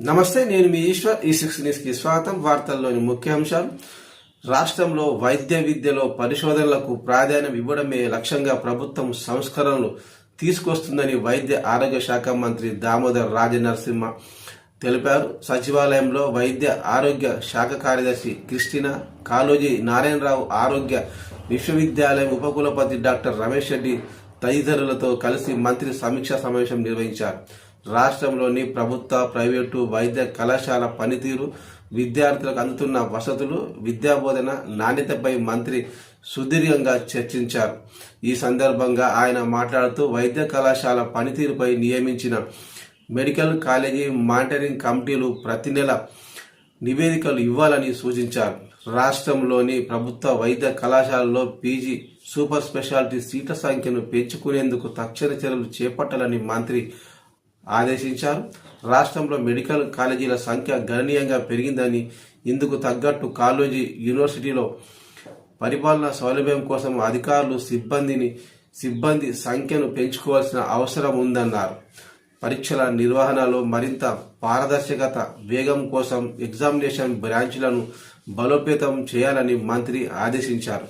నమస్తే, నేను మీ ఈశ్వర్. ఈ6 న్యూస్కి స్వాగతం. వార్తల్లోని ముఖ్యాంశాలు. రాష్ట్రంలో వైద్య విద్యలో పరిశోధనలకు ప్రాధాన్యం ఇవ్వడమే లక్ష్యంగా ప్రభుత్వం సంస్కరణలు తీసుకొస్తుందని వైద్య ఆరోగ్య శాఖ మంత్రి దామోదర్ రాజనరసింహ తెలిపారు. సచివాలయంలో వైద్య ఆరోగ్య శాఖ కార్యదర్శి క్రిస్టినా, కాళోజీ నారాయణరావు, ఆరోగ్య విశ్వవిద్యాలయం ఉపకులపతి డాక్టర్ రమేష్ రెడ్డి తదితరులతో కలిసి మంత్రి సమీక్షా సమావేశం నిర్వహించారు. రాష్ట్రంలోని ప్రభుత్వ, ప్రైవేటు వైద్య కళాశాల పనితీరు, విద్యార్థులకు అందుతున్న వసతులు, విద్యాబోధన నాణ్యతపై మంత్రి సుదీర్ఘంగా చర్చించారు. ఈ సందర్భంగా ఆయన మాట్లాడుతూ వైద్య కళాశాల పనితీరుపై నియమించిన మెడికల్ కాలేజీ మానిటరింగ్ కమిటీలు ప్రతి నెల నివేదికలు ఇవ్వాలని సూచించారు. రాష్ట్రంలోని ప్రభుత్వ వైద్య కళాశాలలో పీజీ, సూపర్ స్పెషాలిటీ సీట్ల సంఖ్యను పెంచుకునేందుకు తక్షణ చర్యలు చేపట్టాలని మంత్రి ఆదేశించారు. రాష్ట్రంలో మెడికల్ కాలేజీల సంఖ్య గణనీయంగా పెరిగిందని, ఇందుకు తగ్గట్టు కాళోజీ యూనివర్సిటీలో పరిపాలనా సౌలభ్యం కోసం అధికారులు, సిబ్బంది సంఖ్యను పెంచుకోవాల్సిన అవసరం ఉందన్నారు. పరీక్షల నిర్వహణలో మరింత పారదర్శకత, వేగం కోసం ఎగ్జామినేషన్ బ్రాంచ్లను బలోపేతం చేయాలని మంత్రి ఆదేశించారు.